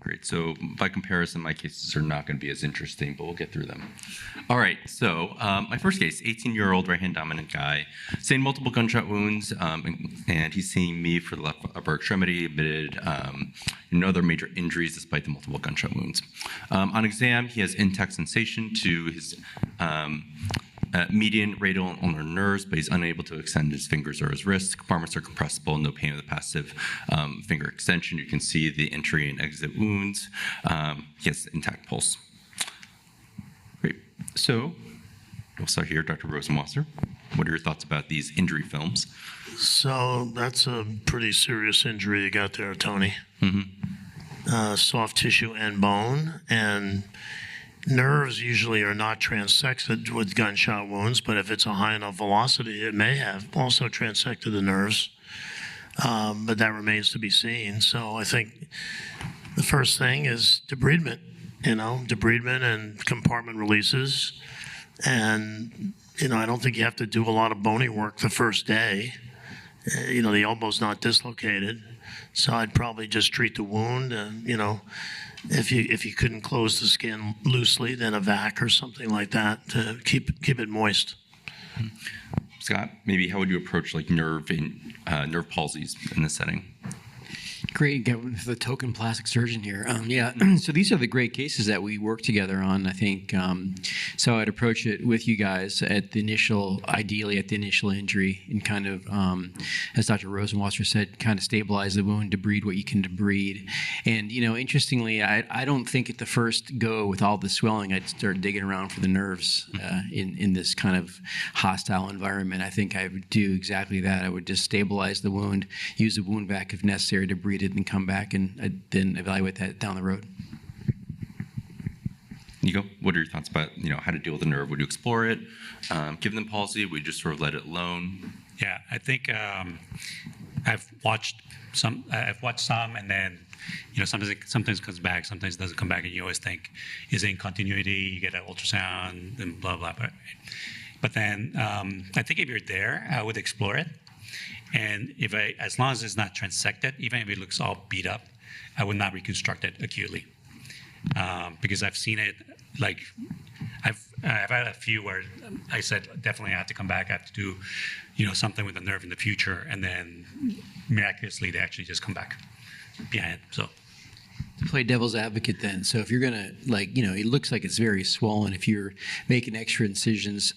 Great. So by comparison, my cases are not going to be as interesting, but we'll get through them. All right. So my first case, 18-year-old right-hand dominant guy, sustained multiple gunshot wounds, and he's seeing me for the left upper extremity, admitted no other major injuries despite the multiple gunshot wounds. On exam, he has intact sensation to his median radial and ulnar nerves, but he's unable to extend his fingers or his wrists. Compartments are compressible, no pain with the passive finger extension. You can see the entry and exit wounds. He has intact pulse. Great. So we'll start here, Dr. Rosenwasser. What are your thoughts about these injury films? So that's a pretty serious injury you got there, Tony. Soft tissue and bone, and nerves usually are not transected with gunshot wounds, but if it's a high enough velocity, it may have also transected the nerves, but that remains to be seen. So I think the first thing is debridement, debridement and compartment releases. And, I don't think you have to do a lot of bony work the first day. The elbow's not dislocated, so I'd probably just treat the wound and, if you couldn't close the skin loosely, then a vac or something like that to keep it moist. Scott, maybe how would you approach nerve palsies in this setting? Great, get the token plastic surgeon here. So these are the great cases that we work together on, I think. So I'd approach it with you guys ideally at the initial injury, and kind of, as Dr. Rosenwasser said, kind of stabilize the wound, debride what you can debride. And, interestingly, I don't think at the first go with all the swelling, I'd start digging around for the nerves in this kind of hostile environment. I think I would do exactly that. I would just stabilize the wound, use the wound vac if necessary, debride it, and come back and then evaluate that down the road. Nico, what are your thoughts about how to deal with the nerve? Would you explore it, give them palsy? Would you just sort of let it alone? Yeah, I think I've watched some, and then sometimes it comes back, sometimes it doesn't come back, and you always think, is it in continuity? You get an ultrasound and blah blah. But then I think if you're there, I would explore it. And as long as it's not transected, even if it looks all beat up, I would not reconstruct it acutely, because I've seen it. I've had a few where I said definitely I have to come back. I have to do, something with the nerve in the future, and then miraculously they actually just come back behind. So. To play devil's advocate then, so if you're going to, it looks like it's very swollen, if you're making extra incisions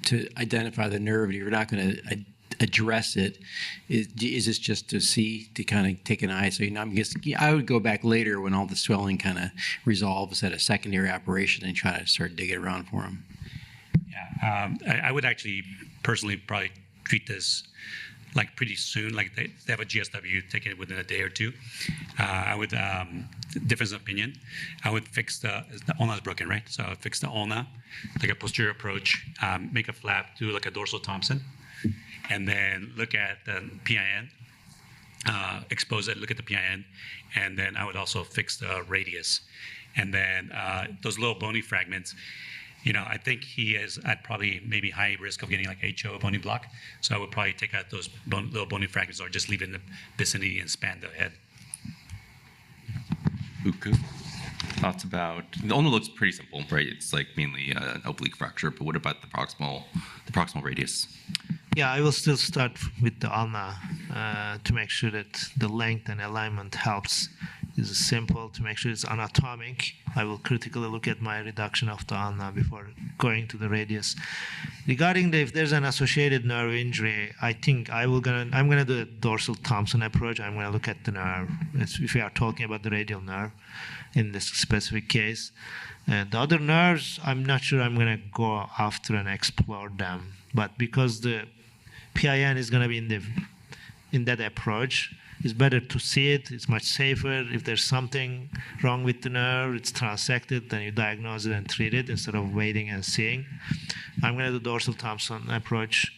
to identify the nerve and you're not going to address it, is this just to kind of take an eye? So I would go back later when all the swelling kind of resolves at a secondary operation and try to start digging around for them. Yeah, I would actually personally probably treat this pretty soon. They have a GSW, take it within a day or two. I would, difference of opinion, I would fix the ulna is broken, right? So I would fix the ulna, take a posterior approach, make a flap, do a dorsal Thompson, and then look at the PIN, expose it, look at the PIN, and then I would also fix the radius. And then those little bony fragments, I think he is at probably maybe high risk of getting HO, bony block. So I would probably take out those little bony fragments or just leave it in the vicinity and span the head. Uku, thoughts about, the ulna looks pretty simple, right? It's mainly an oblique fracture, but what about the proximal radius? Yeah, I will still start with the ulna to make sure that the length and alignment helps. It's simple to make sure it's anatomic. I will critically look at my reduction of the ulna before going to the radius. Regarding if there's an associated nerve injury, I think I'm gonna do a dorsal Thompson approach. I'm gonna look at the nerve. If we are talking about the radial nerve in this specific case. The other nerves, I'm not sure I'm gonna go after and explore them. But because the PIN is gonna be in that approach, it's better to see it. It's much safer. If there's something wrong with the nerve, it's transected, then you diagnose it and treat it instead of waiting and seeing. I'm going to do dorsal Thompson approach.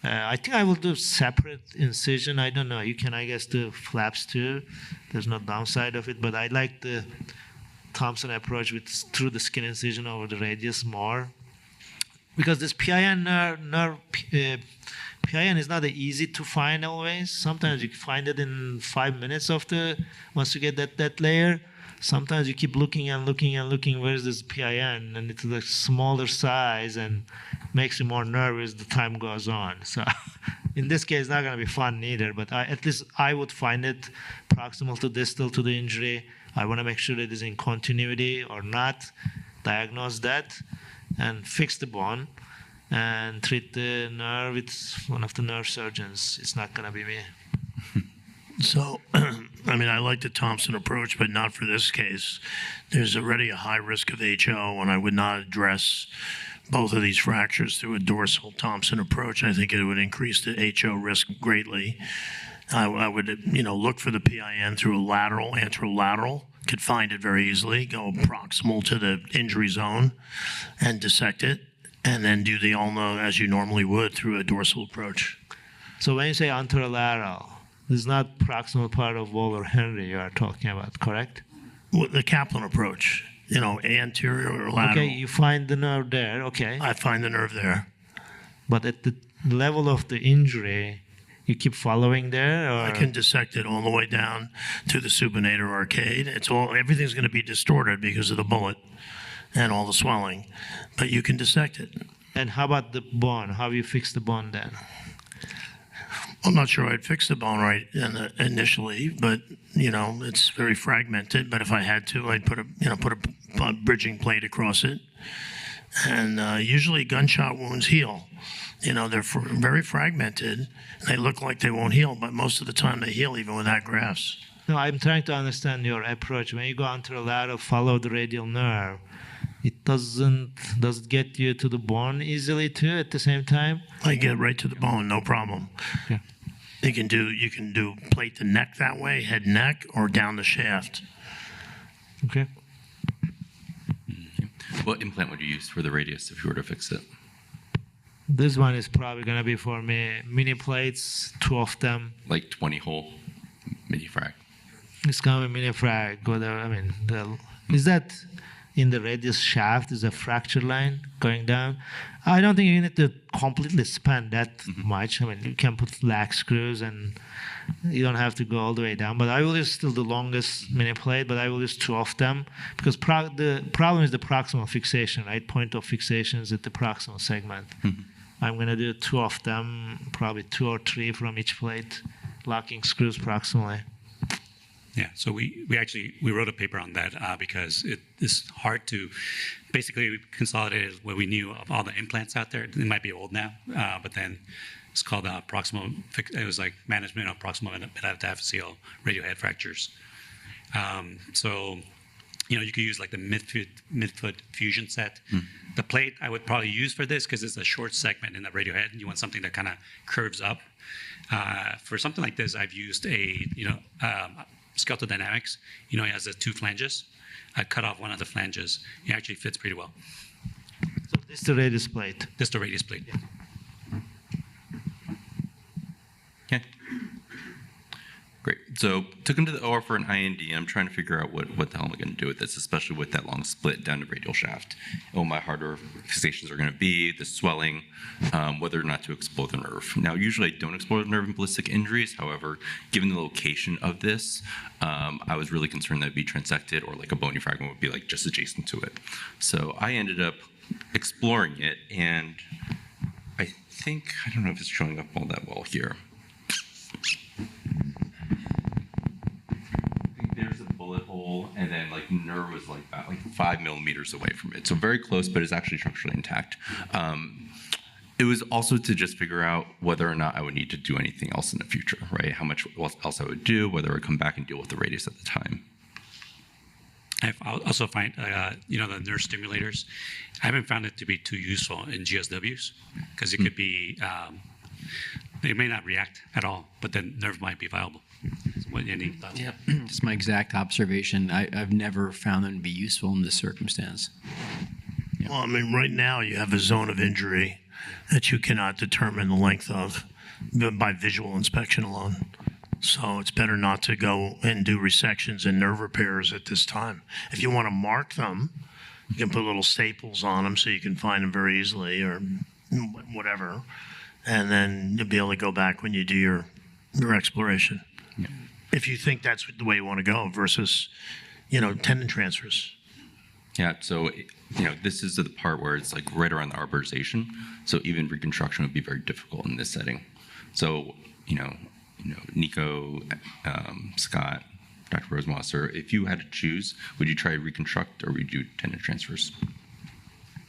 I think I will do separate incision. I don't know. You can, I guess, do flaps too. There's no downside of it, but I like the Thompson approach through the skin incision over the radius more. Because this PIN nerve PIN is not easy to find always. Sometimes you find it in 5 minutes once you get that layer. Sometimes you keep looking and looking and looking, where's this PIN? And it's a smaller size and makes you more nervous the time goes on. So in this case, it's not going to be fun either, but at least I would find it proximal to distal to the injury. I want to make sure it is in continuity or not, diagnose that, and fix the bone, and treat the nerve with one of the nerve surgeons. It's not going to be me. So, I mean, I like the Thompson approach, but not for this case. There's already a high risk of HO, and I would not address both of these fractures through a dorsal Thompson approach. I think it would increase the HO risk greatly. I would, look for the PIN through a lateral, anterolateral. Could find it very easily, go proximal to the injury zone and dissect it, and then do the ulna as you normally would through a dorsal approach. So when you say anterolateral, this is not proximal part of Wall or Henry you are talking about, correct? Well, the Kaplan approach, anterior or lateral. Okay, you find the nerve there, okay. I find the nerve there. But at the level of the injury, you keep following there? Or? I can dissect it all the way down to the supinator arcade. Everything's going to be distorted because of the bullet and all the swelling, but you can dissect it. And how about the bone? How do you fix the bone then? I'm not sure I'd fix the bone right initially, but it's very fragmented. But if I had to, I'd put a bridging plate across it. And usually gunshot wounds heal. They're very fragmented. They look like they won't heal, but most of the time they heal even without grafts. No, I'm trying to understand your approach. When you go anterolateral, follow the radial nerve. Does it get you to the bone easily too at the same time? I get right to the bone, no problem. Okay. You can do plate the neck that way, head neck, or down the shaft. Okay. What implant would you use for the radius if you were to fix it? This one is probably going to be for me. Mini plates, 2 of them. Like 20 hole mini frag. It's going to be mini frag. Is that in the radius shaft? Is a fracture line going down? I don't think you need to completely span that much. I mean, you can put lag screws and you don't have to go all the way down. But I will use still the longest mini plate, but I will use 2 of them because the problem is the proximal fixation, right? Point of fixation is at the proximal segment. I'm going to do 2 of them, probably 2 or 3 from each plate, locking screws proximally. Yeah, so we wrote a paper on that because it is hard to basically consolidate what we knew of all the implants out there. It might be old now, but then it's called proximal. It was like management of proximal metaphyseal radial head fractures. So you could use like the midfoot fusion set. The plate I would probably use for this because it's a short segment in the radial head. You want something that kind of curves up. For something like this, I've used Skeletal Dynamics, it has the 2 flanges. I cut off one of the flanges. It actually fits pretty well. So this is the radius plate. This is the radius plate. Yeah. Okay. Great. So took him to the OR for an IND. I'm trying to figure out what the hell am I going to do with this, especially with that long split down the radial shaft. My harder fixations are going to be, the swelling, whether or not to explore the nerve. Now, usually I don't explore the nerve in ballistic injuries. However, given the location of this, I was really concerned that it'd be transected or like a bony fragment would be like just adjacent to it. So I ended up exploring it, and I don't know if it's showing up all that well here. There's a bullet hole, and then nerve was about 5 millimeters away from it. So very close, but it's actually structurally intact. It was also to just figure out whether or not I would need to do anything else in the future, right? How much else I would do, whether I would come back and deal with the radius at the time. I also find, the nerve stimulators, I haven't found it to be too useful in GSWs because it could be, they may not react at all, but then nerve might be viable. Any thoughts? Yeah, it's my exact observation. I've never found them to be useful in this circumstance. Yeah. Well, I mean, right now you have a zone of injury that you cannot determine the length of by visual inspection alone. So it's better not to go and do resections and nerve repairs at this time. If you want to mark them, you can put little staples on them so you can find them very easily or whatever. and then you'll be able to go back when you do your exploration. Yeah. If you think that's the way you want to go versus, tendon transfers. Yeah, so this is the part where it's like right around the arborization. So even reconstruction would be very difficult in this setting. So Nico, Scott, Dr. Rosenwasser, if you had to choose, would you try reconstruct or would you do tendon transfers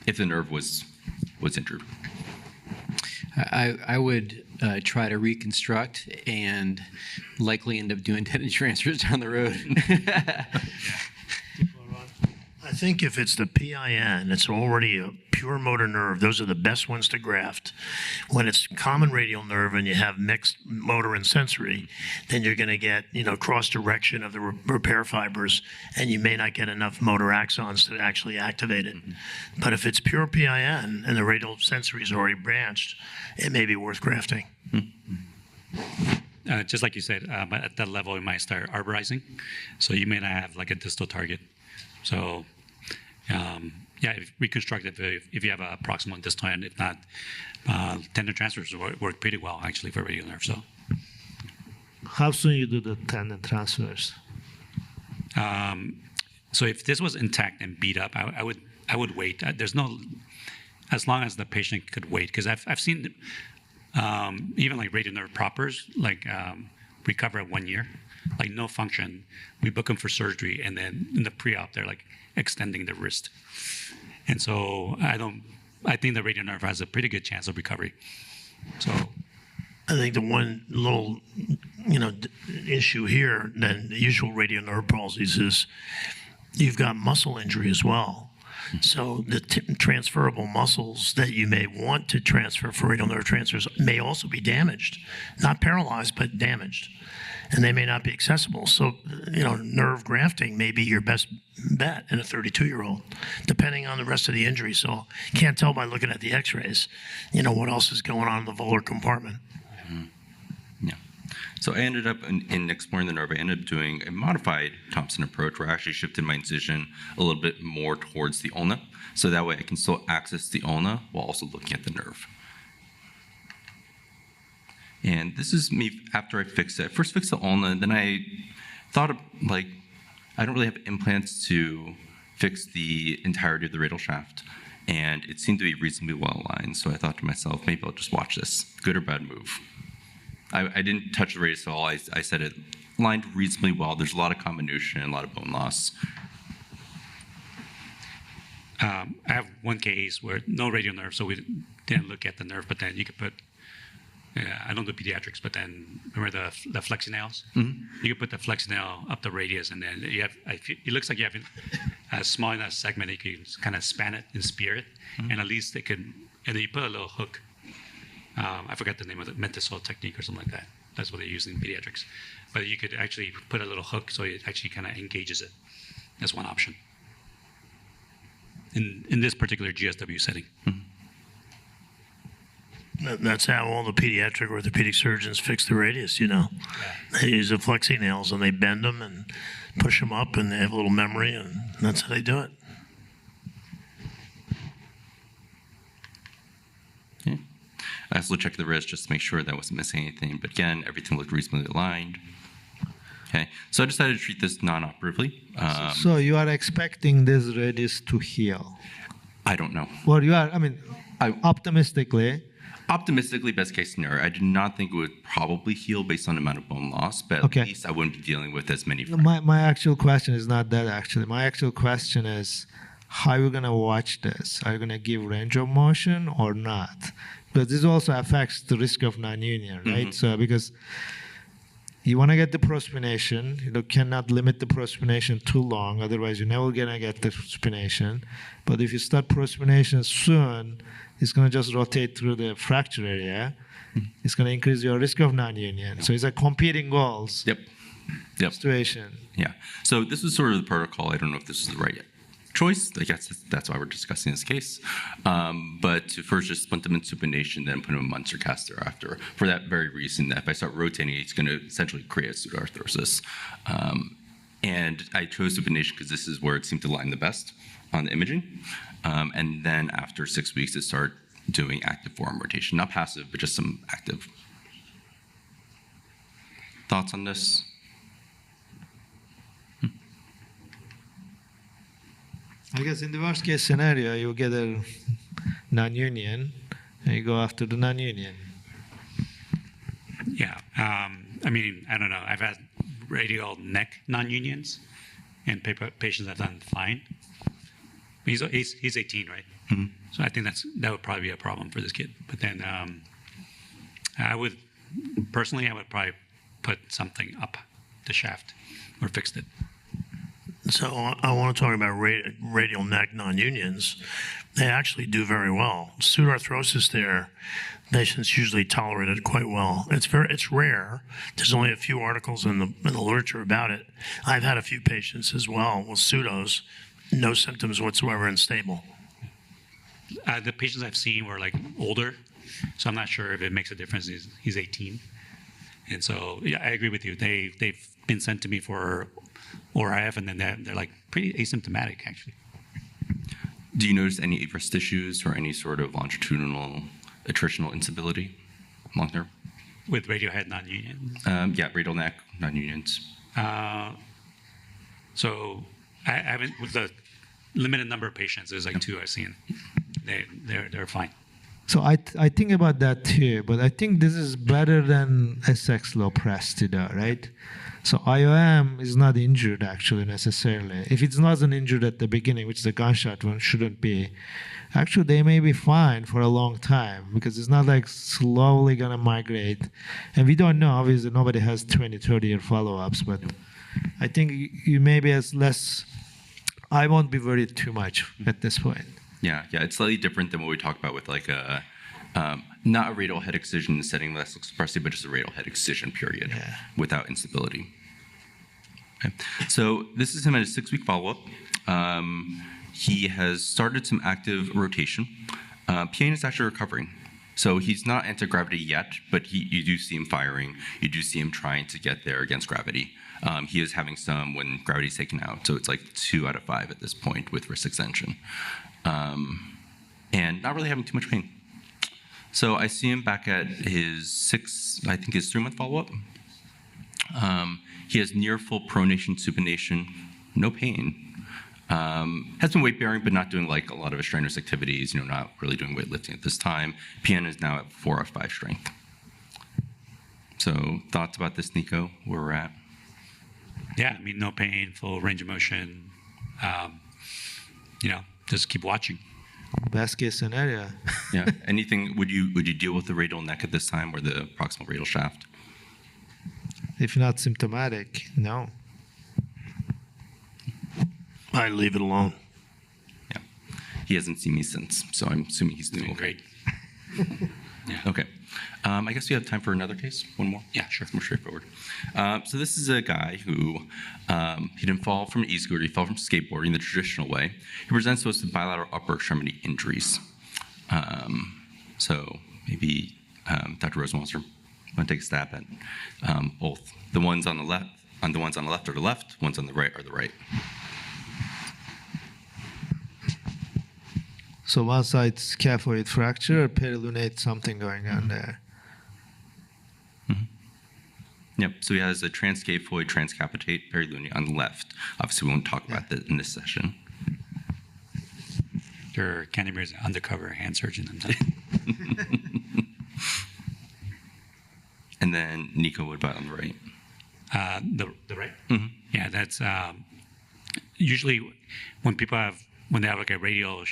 if the nerve was injured? I would try to reconstruct and likely end up doing tendon transfers down the road. I think if it's the PIN, it's already a pure motor nerve. Those are the best ones to graft. When it's common radial nerve and you have mixed motor and sensory, then you're going to get, cross direction of the repair fibers, and you may not get enough motor axons to actually activate it. But if it's pure PIN and the radial sensory is already branched, it may be worth grafting. Just like you said, but at that level, it might start arborizing. So you may not have like a distal target. So, reconstruct if you have a proximal and distal, and if not, tendon transfers work pretty well actually for radial nerve. So, how soon you do the tendon transfers? So if this was intact and beat up, I would wait. There's no, as long as the patient could wait, because I've seen even like radial nerve propers recover at 1 year. Like no function, we book them for surgery, and then in the pre-op they're like extending the wrist, and so I think the radial nerve has a pretty good chance of recovery. So I think the one little, issue here than the usual radial nerve palsies is you've got muscle injury as well. So the transferable muscles that you may want to transfer for radial nerve transfers may also be damaged, not paralyzed, but damaged. And they may not be accessible. So, nerve grafting may be your best bet in a 32-year-old, depending on the rest of the injury. So can't tell by looking at the x-rays, what else is going on in the volar compartment. Yeah. So I ended up in exploring the nerve. I ended up doing a modified Thompson approach where I actually shifted my incision a little bit more towards the ulna. So that way I can still access the ulna while also looking at the nerve. And this is me after I fixed it. I first fixed the ulna, and then I thought of, I don't really have implants to fix the entirety of the radial shaft. And it seemed to be reasonably well aligned. So I thought to myself, maybe I'll just watch this. Good or bad move. I didn't touch the radius at all. I said it aligned reasonably well. There's a lot of comminution and a lot of bone loss. I have one case where no radial nerve, so we didn't look at the nerve, but then you could put, I don't do pediatrics, but then remember the flexinails? Mm-hmm. You could put the flexinail up the radius, and then you have, it looks like you have a small enough segment that you can kind of span it and spear it, and at least it could, and then you put a little hook. I forgot the name of the Mentisol technique or something like that. That's what they use in pediatrics. But you could actually put a little hook so it actually kind of engages it. That's one option. In this particular GSW setting. Mm-hmm. That's how all the pediatric orthopedic surgeons fix the radius, Yeah. They use the flexi nails and they bend them and push them up, and they have a little memory, and that's how they do it. Okay. I also checked the wrist just to make sure that I wasn't missing anything. But again, everything looked reasonably aligned. Okay, so I decided to treat this non-operatively. So you are expecting this radius to heal? I don't know. Well, you are, optimistically. Optimistically, best case scenario, I do not think it would probably heal based on the amount of bone loss, but at least I wouldn't be dealing with as many. My actual question is not that, actually. My actual question is, how are you going to watch this? Are you going to give range of motion or not? Because this also affects the risk of non-union, right? Mm-hmm. So because you want to get the prospination, you cannot limit the prospination too long, otherwise you're never going to get the prospination. But if you start prospination soon, it's going to just rotate through the fracture area. It's going to increase your risk of non-union. So it's like competing goals situation. Yeah. So this was sort of the protocol. I don't know if this is the right choice. I guess that's why we're discussing this case. But to first just splint them in supination, then put them in Munster cast thereafter. For that very reason, that if I start rotating, it's going to essentially create a pseudoarthrosis. And I chose supination because this is where it seemed to line the best on the imaging. And then after 6 weeks, to start doing active forearm rotation, not passive, but just some active. Thoughts on this? I guess in the worst case scenario, you get a non-union, and you go after the non-union. Yeah. I mean, I don't know. I've had radial neck non-unions, and patients have done fine. He's 18, right? Mm-hmm. So I think that would probably be a problem for this kid. But then I would probably put something up the shaft or fixed it. So I want to talk about radial neck non-unions. They actually do very well. Pseudarthrosis there, patients usually tolerate it quite well. It's rare. There's only a few articles in the literature about it. I've had a few patients as well with pseudos, no symptoms whatsoever and stable. The patients I've seen were like older, so I'm not sure if it makes a difference. He's 18, and so yeah, I agree with you. They've been sent to me for ORIF, and then they're like pretty asymptomatic actually. Do you notice any wrist issues or any sort of longitudinal attritional instability long term? With radiohead non-union? Yeah, radial neck non-unions. So I haven't, with the limited number of patients, there's like 2 I've seen. They're fine. So I think about that too, but I think this is better than SX low Prestido, right? So IOM is not injured actually necessarily. If it's not injured at the beginning, which the gunshot one shouldn't be, actually they may be fine for a long time because it's not like slowly gonna migrate. And we don't know, obviously nobody has 20, 30-year follow-ups, but I think you maybe has less, I won't be worried too much at this point. Yeah, it's slightly different than what we talked about with like a, not a radial head excision setting less expressive, but just a radial head excision period without instability. Okay. So this is him at a 6-week follow-up. He has started some active rotation. PN is actually recovering. So he's not anti-gravity yet, but you do see him firing. You do see him trying to get there against gravity. He is having some when gravity is taken out. So it's like 2 out of 5 at this point with wrist extension. And not really having too much pain. So I see him back at his 3-month follow-up. He has near full pronation, supination, no pain. Has been weight bearing, but not doing like a lot of strenuous activities, not really doing weightlifting at this time. PN is now at 4 of 5 strength. So thoughts about this, Nico, where we're at? Yeah, I mean, no pain, full range of motion. Just keep watching. Best case scenario. Yeah. Anything? Would you deal with the radial neck at this time or the proximal radial shaft? If not symptomatic, no. I leave it alone. Yeah. He hasn't seen me since, so I'm assuming he's doing Great. Yeah. Okay. I guess we have time for another case. One more? Yeah, sure. It's more straightforward. So this is a guy who he didn't fall from an e-scooter. He fell from skateboarding the traditional way. He presents to us with bilateral upper extremity injuries. So maybe Dr. Rosenwasser want to take a stab at both. The ones on the left, are the left. Ones on the right are the right. So one side scaphoid fracture or perilunate, something going on there. Mm-hmm. Yep. So he has a transcaphoid, transcapitate perilunate on the left. Obviously, we won't talk about that in this session. Your Canterbury's an undercover hand surgeon. And then Nico, what about on the right? The right? Mm-hmm. Yeah, that's usually when they have like a radial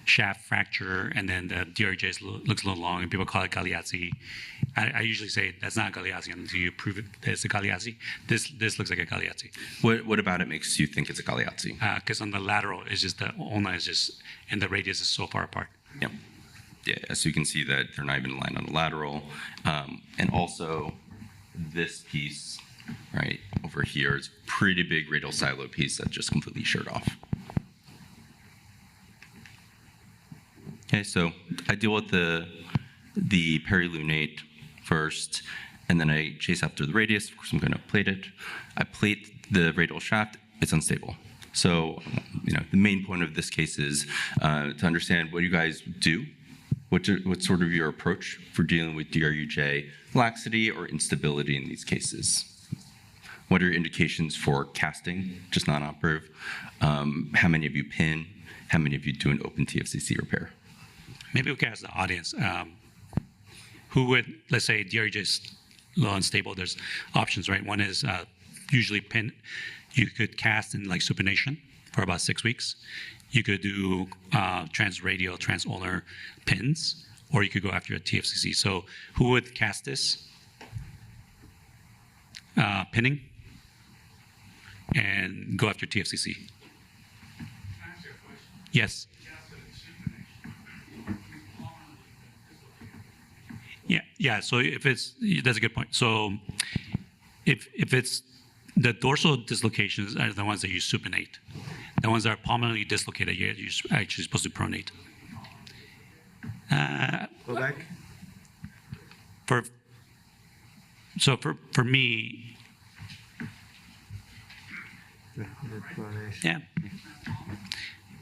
shaft fracture and then the DRJ looks a little long and people call it Galeazzi. I usually say that's not Galeazzi until you prove it that it's a Galeazzi. This looks like a Galeazzi. What about it makes you think it's a Galeazzi? Because on the lateral, it's just the ulna is just, and the radius is so far apart. Yep. Yeah, so you can see that they're not even aligned on the lateral. And also this piece right over here is a pretty big radial silo piece that just completely sheared off. Okay, so I deal with the perilunate first, and then I chase after the radius. Of course, I'm going to plate it. I plate the radial shaft. It's unstable. So, the main point of this case is to understand what you guys do What's sort of your approach for dealing with DRUJ laxity or instability in these cases? What are your indications for casting, just non-operative? How many of you pin? How many of you do an open TFCC repair? Maybe we can ask the audience. Who would, let's say, DRUJ is low unstable? There's options, right? One is usually pin. You could cast in like supination for about 6 weeks. You could do transradial, transulnar pins, or you could go after a TFCC. So who would cast this? Pinning and go after TFCC. Yes. Yeah. So if it's, that's a good point. So if it's the dorsal dislocations are the ones that you supinate. The ones that are palmally dislocated, you're actually supposed to pronate. Go back. For me,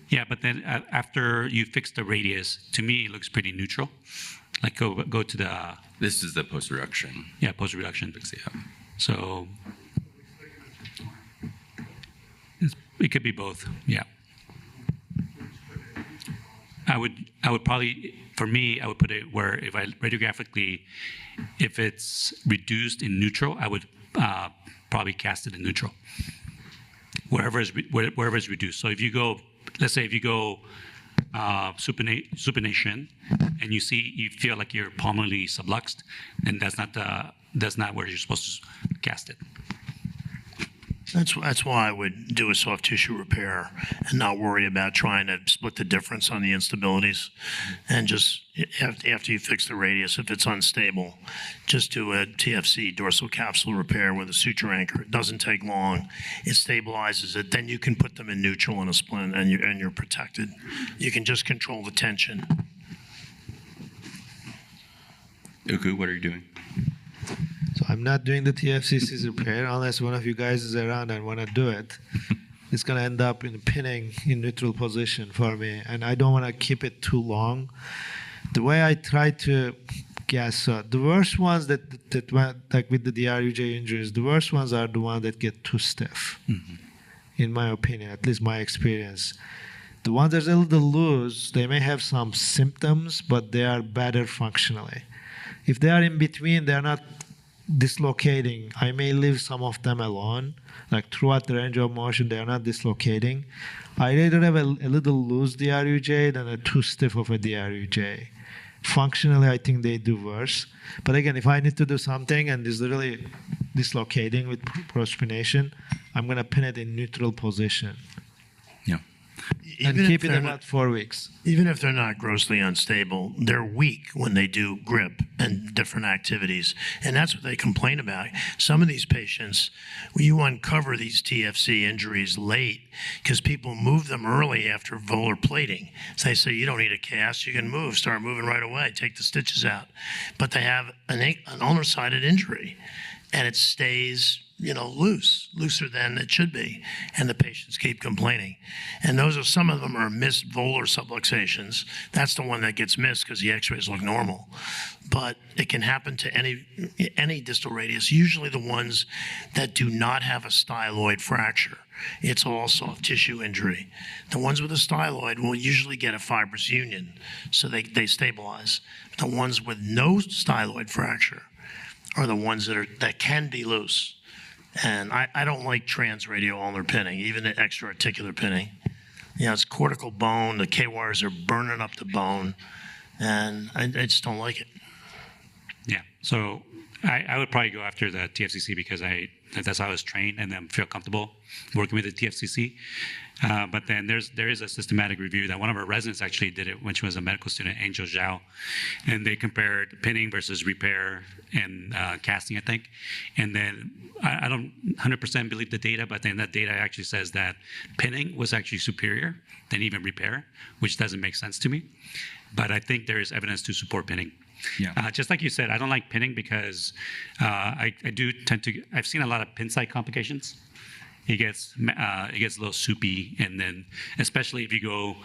yeah, but then after you fix the radius, to me it looks pretty neutral. Like go to the This is the post-reduction. post-reduction. Yeah. So it could be both. Yeah. I would probably, for me, I would put it where if I radiographically, if it's reduced in neutral, I would probably cast it in neutral. Wherever it's reduced. So if you go, let's say if you go supination and you feel like you're palmally subluxed, then that's not where you're supposed to cast it. That's why I would do a soft tissue repair and not worry about trying to split the difference on the instabilities. And just after you fix the radius, if it's unstable, just do a TFC dorsal capsule repair with a suture anchor. It doesn't take long. It stabilizes it. Then you can put them in neutral in a splint and you're protected. You can just control the tension. Uku, what are you doing? So I'm not doing the TFCC's repair unless one of you guys is around and want to do it. It's going to end up in pinning in neutral position for me, and I don't want to keep it too long. The way I try to guess, the worst ones that went, like with the DRUJ injuries, the worst ones are the ones that get too stiff, in my opinion, at least my experience. The ones that are a little loose, they may have some symptoms, but they are better functionally. If they are in between, they are not dislocating. I may leave some of them alone, like throughout the range of motion, they are not dislocating. I rather have a little loose DRUJ than a too stiff of a DRUJ. Functionally, I think they do worse. But again, if I need to do something and it's really dislocating with prospination, I'm going to pin it in neutral position. Yeah. And keep it about 4 weeks. Even if they're not grossly unstable, they're weak when they do grip and different activities. And that's what they complain about. Some of these patients, you uncover these TFC injuries late because people move them early after volar plating. So they say, you don't need a cast, you can move, start moving right away, take the stitches out. But they have an ulnar-sided injury, and it stays looser than it should be, and the patients keep complaining. And some of them are missed volar subluxations. That's the one that gets missed because the x-rays look normal. But it can happen to any distal radius, usually the ones that do not have a styloid fracture. It's all soft tissue injury. The ones with a styloid will usually get a fibrous union, so they stabilize. The ones with no styloid fracture are the ones that can be loose. And I don't like transradial ulnar pinning, even the extra-articular pinning. It's cortical bone. The K-wires are burning up the bone, and I just don't like it. Yeah. So I would probably go after the TFCC because that's how I was trained and then feel comfortable working with the TFCC. But then there is a systematic review that one of our residents actually did it when she was a medical student, Angel Zhao, and they compared pinning versus repair and casting, I think. And then I don't 100% believe the data, but then that data actually says that pinning was actually superior than even repair, which doesn't make sense to me. But I think there is evidence to support pinning. Yeah. Just like you said, I don't like pinning because I do tend to. I've seen a lot of pin site complications. It gets a little soupy, and then especially if you go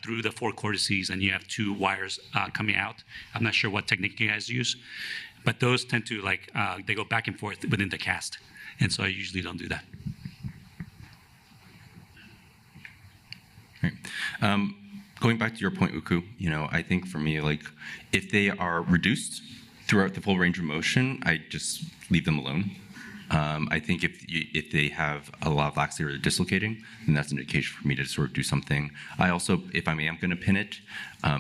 through the four cortices, and you have two wires coming out. I'm not sure what technique you guys use, but those tend to they go back and forth within the cast, and so I usually don't do that. Right. Going back to your point, Uku, I think for me, if they are reduced throughout the full range of motion, I just leave them alone. I think if they have a lot of laxity or they're dislocating, then that's an indication for me to sort of do something. I also, if I am going to pin it,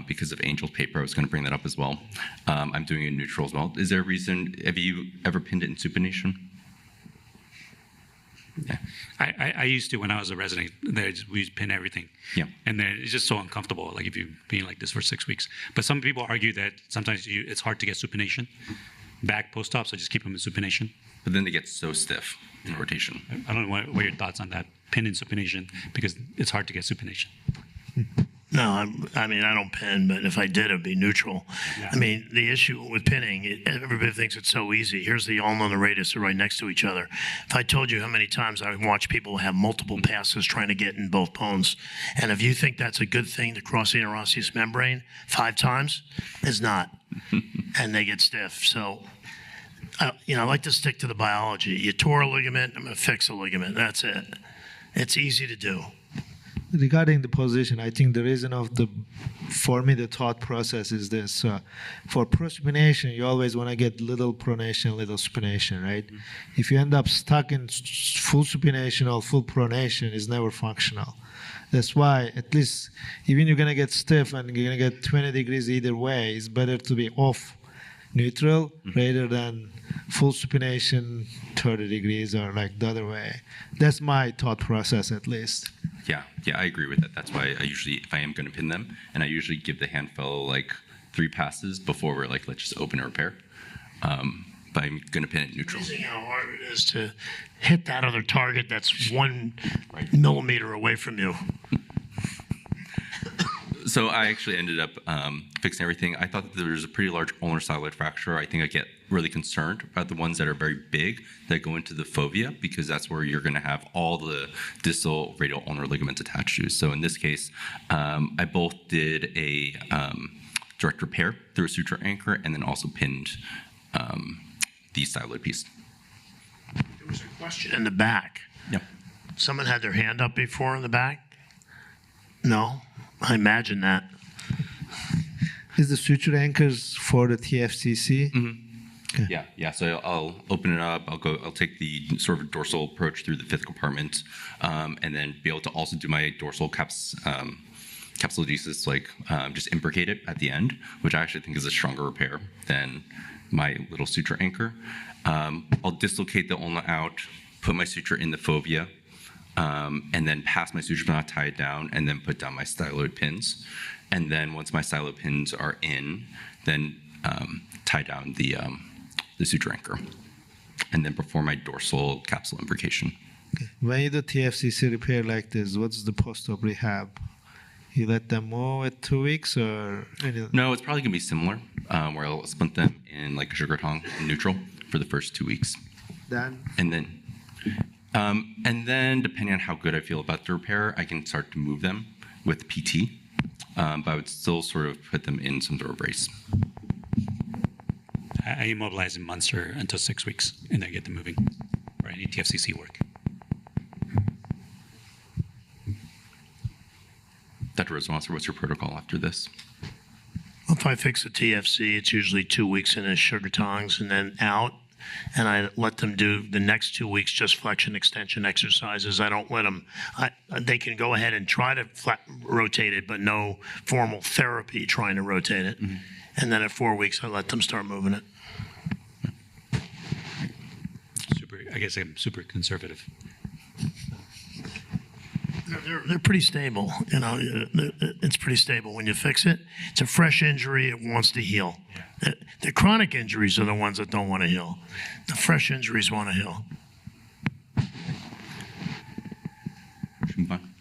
because of Angel's paper, I was going to bring that up as well. I'm doing it in neutral as well. Is there a reason? Have you ever pinned it in supination? Yeah. I used to when I was a resident. We used to pin everything. Yeah. And then it's just so uncomfortable, if you've been like this for 6 weeks. But some people argue that sometimes it's hard to get supination back post-op, so just keep them in supination. But then they get so stiff in rotation. I don't know what your thoughts on that, pin in supination, because it's hard to get supination. No, I don't pin, but if I did, it'd be neutral. Yeah. I mean, the issue with pinning, everybody thinks it's so easy. Here's the ulna and the radius are right next to each other. If I told you how many times I watch people have multiple passes trying to get in both bones, and if you think that's a good thing to cross the interosseous membrane 5 times, it's not. And they get stiff. So, I like to stick to the biology. You tore a ligament, I'm going to fix a ligament. That's it. It's easy to do. Regarding the position, I think the reason for me, the thought process is this. For prosupination, you always want to get little pronation, little supination, right? If you end up stuck in full supination or full pronation, it's never functional. That's why, at least, even you're going to get stiff and you're going to get 20 degrees either way, it's better to be off neutral rather than full supination 30 degrees or the other way. That's my thought process, at least. Yeah, I agree with that. That's why I usually, if I am going to pin them, and I usually give the hand fellow 3 passes before we're let's just open and repair. But I'm going to pin it neutral. Amazing how hard it is to hit that other target that's 1 millimeter away from you. So I actually ended up fixing everything. I thought that there was a pretty large ulnar styloid fracture. I think I get really concerned about the ones that are very big that go into the fovea, because that's where you're going to have all the distal radial ulnar ligaments attached to. So in this case, I both did a direct repair through a suture anchor and then also pinned the styloid piece. There was a question in the back. Yep. Someone had their hand up before in the back? No? I imagine that. Is the suture anchors for the TFCC? Mm-hmm. Okay. Yeah. So I'll open it up. I'll take the sort of dorsal approach through the 5th compartment, and then be able to also do my dorsal capsulogesis, just imbricate it at the end, which I actually think is a stronger repair than my little suture anchor. I'll dislocate the ulna out, put my suture in the fovea, and then pass my suture knot, tie it down, and then put down my styloid pins. And then once my styloid pins are in, then tie down the suture anchor, and then perform my dorsal capsule imbrication. Okay. When you do TFCC repair like this, what's the post-op rehab? You let them move at 2 weeks, or No, it's probably gonna be similar, where I'll splint them in a sugar tong in neutral for the first 2 weeks. Then? And then depending on how good I feel about the repair, I can start to move them with PT, but I would still sort of put them in some sort of brace. I immobilize in Munster until 6 weeks, and then get them moving for any TFCC work. Dr. Rosenwasser, what's your protocol after this? If I fix a TFC, it's usually 2 weeks in a sugar tongs and then out. And I let them do the next 2 weeks just flexion extension exercises. I don't let them, they can go ahead and try to rotate it, but no formal therapy trying to rotate it. Mm-hmm. And then at 4 weeks, I let them start moving it. I guess I'm super conservative. They're pretty stable. It's pretty stable. When you fix it, it's a fresh injury. It wants to heal. Yeah. The chronic injuries are the ones that don't want to heal. The fresh injuries want to heal. Should we move on?